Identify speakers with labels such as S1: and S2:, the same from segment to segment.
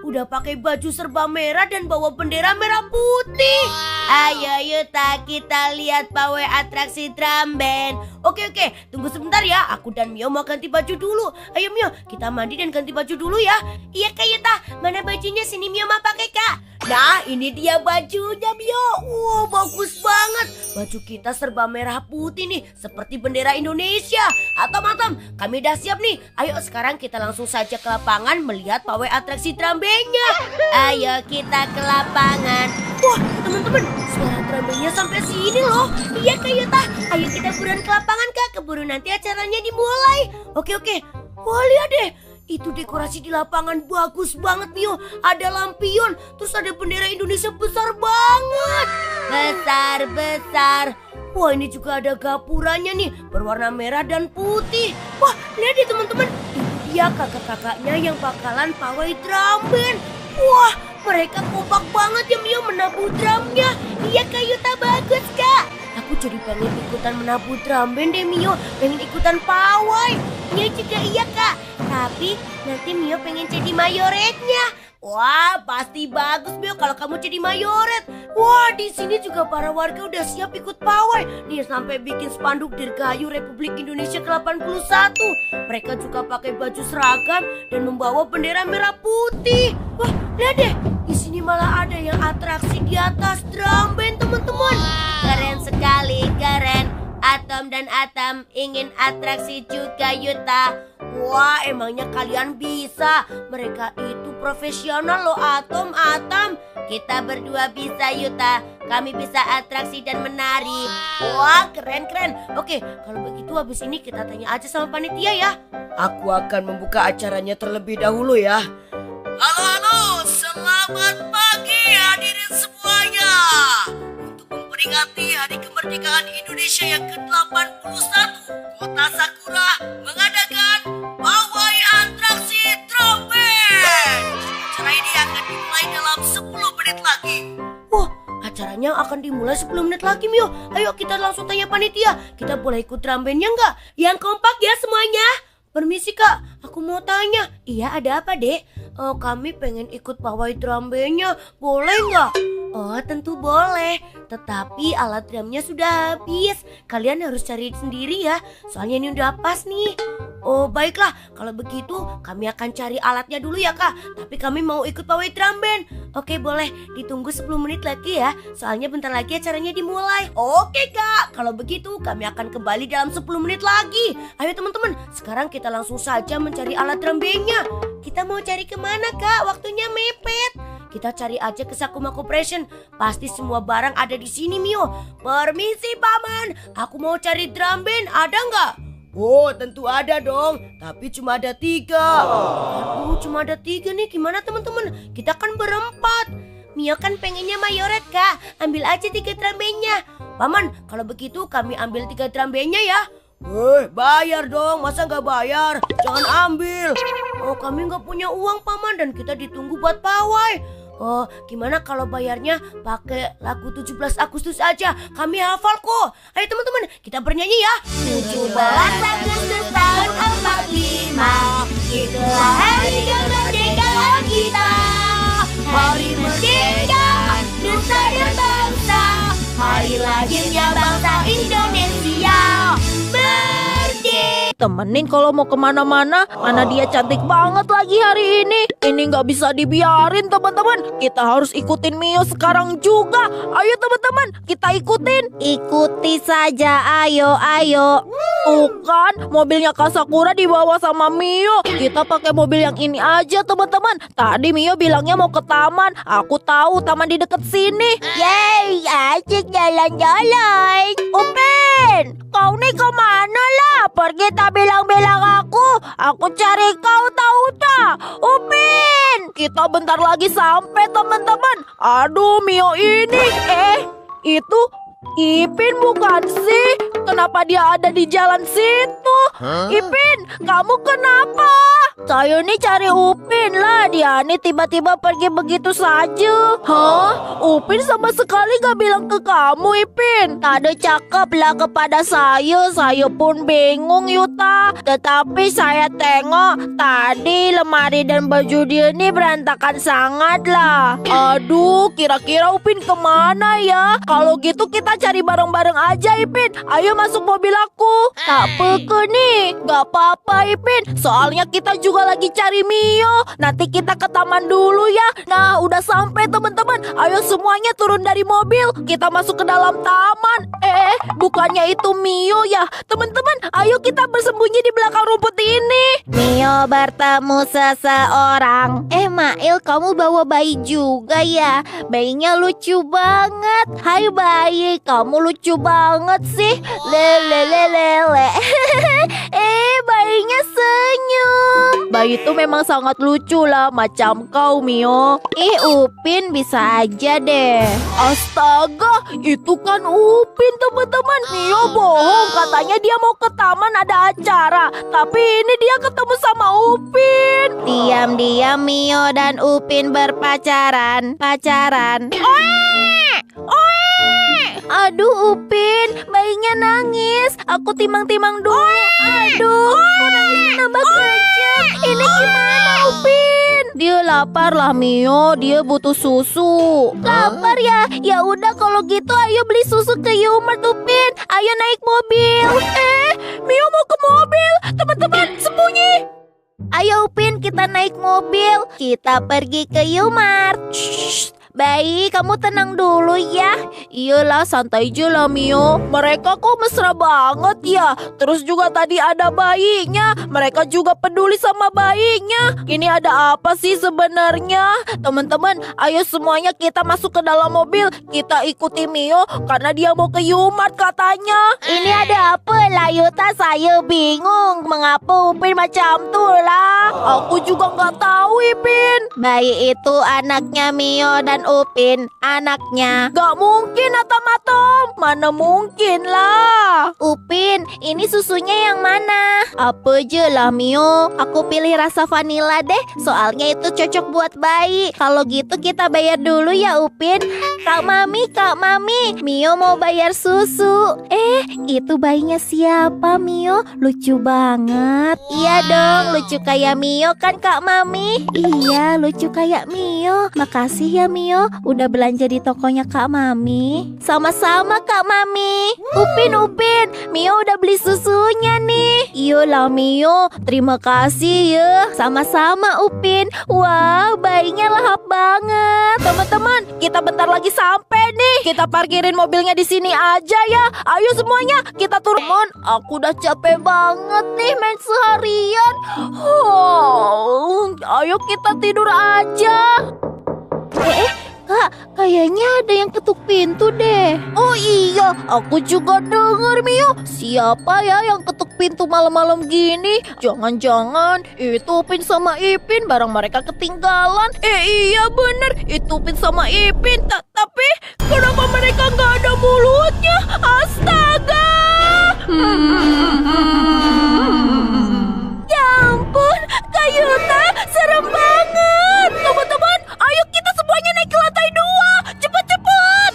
S1: udah pakai baju serba merah dan bawa bendera merah putih. Ayo Yuta, kita lihat pawai atraksi drum band. Oke, tunggu sebentar ya. Aku dan Mio mau ganti baju dulu. Ayo Mio, kita mandi dan ganti baju dulu ya. Iya Kak Yuta, mana bajunya? Sini Mio mau pakai Kak. Nah, ini dia bajunya Mio. Wow, bagus banget. Baju kita serba merah putih nih, seperti bendera Indonesia. Atom, kami udah siap nih. Ayo sekarang kita langsung saja ke lapangan melihat pawai atraksi drum band-nya. Ayo kita ke lapangan. Wah, teman-teman, suara drum band-nya sampai sini loh. Iya Kak Yuta, ayo kita buruan ke lapangan Kak. Keburu nanti acaranya dimulai. Oke. Wah, lihat deh. Itu dekorasi di lapangan bagus banget Mio. Ada lampion, terus ada bendera Indonesia besar banget. Besar. Wah, ini juga ada gapuranya nih, berwarna merah dan putih. Wah, lihat deh teman-teman. Ini dia kakak-kakaknya yang bakalan pawai drum band. Wah, mereka kompak banget ya Mio menabuh drumnya. Iya Kak Yuta, bagus Kak. Aku jadi pengen ikutan menabuh drum band deh Mio. Pengen ikutan pawai. Mio juga iya Kak. Tapi nanti Mio pengen jadi mayoretnya. Wah, pasti bagus Mio kalau kamu jadi mayoret. Wah, di sini juga para warga udah siap ikut pawai. Nih sampai bikin spanduk Dirgahayu Republik Indonesia ke-81. Mereka juga pakai baju seragam dan membawa bendera merah putih. Wah, lihat deh. Di sini malah ada yang atraksi di atas drum band, teman-teman. Keren sekali, keren. Atom dan Atam ingin atraksi juga Yuta. Wah, emangnya kalian bisa? Mereka itu profesional loh Atom. Kita berdua bisa Yuta. Kami bisa atraksi dan menari. Wah, keren. Oke, kalau begitu habis ini kita tanya aja sama panitia ya. Aku akan membuka acaranya terlebih dahulu ya. Halo, selamat pagi hadirin semuanya. Untuk memperingati Hari Kemerdekaan Indonesia yang ke-81, Kota Sakura mengadakan pawai atraksi drum band. Acara ini akan dimulai dalam 10 menit lagi. Wah, acaranya akan dimulai 10 menit lagi Mio. Ayo kita langsung tanya panitia. Kita boleh ikut drum bandnya nggak? Yang kompak ya semuanya. Permisi Kak, aku mau tanya. Iya, ada apa Dek? Kami pengen ikut pawai drum bandnya. Boleh nggak? Oh, tentu boleh. Tetapi alat drumnya sudah habis. Kalian harus cari sendiri ya. Soalnya ini udah pas nih. Oh, baiklah. Kalau begitu kami akan cari alatnya dulu ya Kak. Tapi kami mau ikut pawai drum band. Oke, boleh. Ditunggu 10 menit lagi ya. Soalnya bentar lagi acaranya dimulai. Oke Kak. Kalau begitu kami akan kembali dalam 10 menit lagi. Ayo teman-teman. Sekarang kita langsung saja mencari alat drum bandnya. Kita mau cari kemana Kak? Waktunya mepet. Kita cari aja ke Sakuma Corporation. Pasti semua barang ada di sini Mio. Permisi Paman. Aku mau cari drum band. Ada nggak? Oh, tentu ada dong. Tapi cuma ada 3. Aduh, cuma ada 3 nih. Gimana teman-teman? Kita kan berempat. Mio kan pengennya mayoret Kak. Ambil aja 3 drum bandnya. Paman, kalau begitu kami ambil 3 drum bandnya ya. Bayar dong, masa nggak bayar? Jangan ambil. Oh, kami nggak punya uang Paman dan kita ditunggu buat pawai. Oh, gimana kalau bayarnya pakai lagu 17 Agustus aja? Kami hafal kok. Ayo teman-teman, kita bernyanyi ya. 17 Agustus tahun 45, itulah hari kemerdekaan kita. Hari merdeka, nusa dan bangsa. Hari lahirnya bangsa Indonesia.
S2: Temenin kalau mau kemana-mana. Mana dia cantik banget lagi hari ini. Ini nggak bisa dibiarin teman-teman. Kita harus ikutin Mio sekarang juga. Ayo teman-teman, kita ikutin. Ikuti saja, ayo. Tuh kan, mobilnya Kak Sakura dibawa sama Mio. Kita pakai mobil yang ini aja teman-teman. Tadi Mio bilangnya mau ke taman. Aku tahu taman di dekat sini. Yeay, asik jalan-jalan. Upin, kau nih kemana lah? Pergi tak bilang-bilang aku cari kau tahu tak? Upin, kita bentar lagi sampai teman-teman. Aduh Mio ini, itu Ipin bukan sih? Kenapa dia ada di jalan situ? Ipin, kamu kenapa? Saya nih cari Upin lah. Dia nih tiba-tiba pergi begitu saja. Hah? Upin sama sekali gak bilang ke kamu, Ipin. Tadi cakep lah kepada saya. Saya pun bingung, Yuta. Tetapi saya tengok tadi lemari dan baju dia nih berantakan sangat lah. Aduh, kira-kira Upin kemana ya? Kalau gitu kita cari bareng-bareng aja, Ipin. Ayo masuk mobil aku. Tak peke nih. Gak apa-apa, Ipin. Soalnya kita juga lagi cari Mio. Nanti kita ke taman dulu ya. Nah, udah sampai teman-teman. Ayo semuanya turun dari mobil. Kita masuk ke dalam taman. Bukannya itu Mio ya. Teman-teman, ayo kita bersembunyi di belakang rumput ini. Mio bertemu seseorang. Mail, kamu bawa bayi juga ya? Bayinya lucu banget. Hai bayi, kamu lucu banget sih. Lele. Bayinya senyum. Bayi itu memang sangat lucu lah, macam kau, Mio. Upin bisa aja deh. Astaga, itu kan Upin, teman-teman. Mio bohong, katanya dia mau ke taman ada acara. Tapi ini dia ketemu sama Upin. Diam-diam Mio dan Upin berpacaran. Aduh Upin, bayinya nangis. Aku timang-timang dulu. Aduh, kok nangisnya nambah kejam. Ini gimana Upin? Dia lapar lah Mio, dia butuh susu. Lapar ya? Ya udah kalau gitu ayo beli susu ke Yumart Upin. Ayo naik mobil. Mio mau ke mobil. Teman-teman sembunyi. Ayo Upin, kita naik mobil. Kita pergi ke Yumart. Bayi, kamu tenang dulu ya. Iyalah, santai aja lah Mio. Mereka kok mesra banget ya. Terus juga tadi ada bayinya. Mereka juga peduli sama bayinya. Ini ada apa sih sebenarnya? Teman-teman, ayo semuanya kita masuk ke dalam mobil. Kita ikuti Mio karena dia mau ke Yumart katanya. Ini ada apa lah Yuta? Saya bingung. Mengapa Upin macam tuh lah? Aku juga nggak tahu Ipin. Bayi itu anaknya Mio dan Upin, anaknya. Gak mungkin Atom. Mana mungkin lah. Upin, ini susunya yang mana? Apa aja lah Mio. Aku pilih rasa vanila deh. Soalnya itu cocok buat bayi. Kalau gitu kita bayar dulu ya Upin. Kak Mami. Mio mau bayar susu. Itu bayinya siapa Mio? Lucu banget. Iya dong, lucu kayak Mio kan Kak Mami? Iya, lucu kayak Mio. Makasih ya Mio, udah belanja di tokonya Kak Mami. Sama-sama Kak Mami. Upin, Mio udah beli susunya nih. Iyalah Mio, terima kasih ya. Sama-sama Upin. Wah, bayinya lahap banget. Teman-teman, kita bentar lagi sampai nih. Kita parkirin mobilnya di sini aja ya. Ayo semuanya, kita turun. Aku udah capek banget nih main seharian. Ayo kita tidur aja. Kak, kayaknya ada yang ketuk pintu deh. Oh iya, aku juga dengar Mio. Siapa ya yang ketuk pintu malam-malam gini? Jangan-jangan itu Upin sama Ipin, barang mereka ketinggalan. Iya bener, itu Upin sama Ipin. Tapi kenapa mereka nggak ada mulutnya? Astaga! Ya ampun, Kak Yuta, serem banget. Teman-teman, ayo kita semuanya naik ke lantai 2. Cepat-cepat.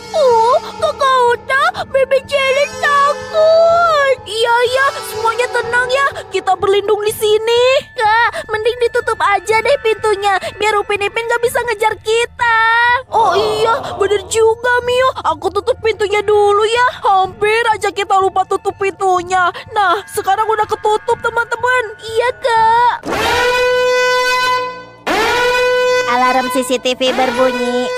S2: Kakak Uta, Bebe Jelly takut. Iya, semuanya tenang ya. Kita berlindung di sini. Kak, mending ditutup aja deh pintunya, biar Upin Ipin gak bisa ngejar kita. Oh iya, bener juga Mio. Aku tutup pintunya dulu ya. Hampir aja kita lupa tutup pintunya. Nah, sekarang udah ketutup teman-teman. Iya Kak. Alarm CCTV berbunyi.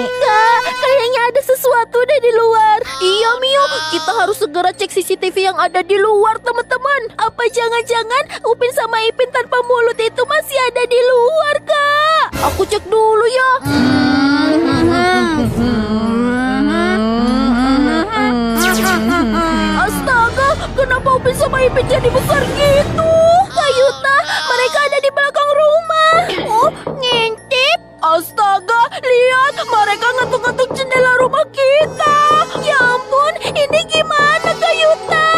S2: Kak, kayaknya ada sesuatu deh di luar. Iya Mio, kita harus segera cek CCTV yang ada di luar teman-teman. Apa jangan-jangan Upin sama Ipin tanpa mulut itu masih ada di luar Kak? Aku cek dulu ya. Astaga, kenapa Upin sama Ipin jadi besar gitu? Kak Yuta, mereka ada di belakang rumah. Ngintip. Astaga, lihat, mereka ngetuk-ngetuk jendela rumah kita. Ya ampun, ini gimana Kak Yuta?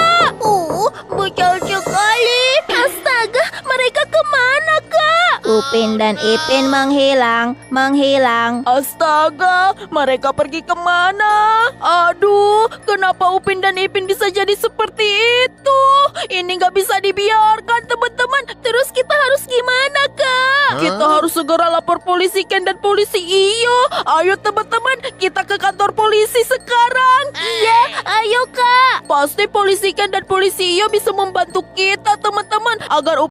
S2: dan Ipin menghilang. Astaga, mereka pergi kemana? Aduh, kenapa Upin dan Ipin bisa jadi seperti itu? Ini nggak bisa dibiarkan, teman-teman. Terus kita harus gimana, Kak? Kita harus segera lapor polisi Ken dan polisi Iyo. Ayo teman-teman, kita ke kantor polisi sekarang. Iya, ayo Kak. Pasti polisi Ken dan polisi Iyo bisa membantu kita, teman-teman, agar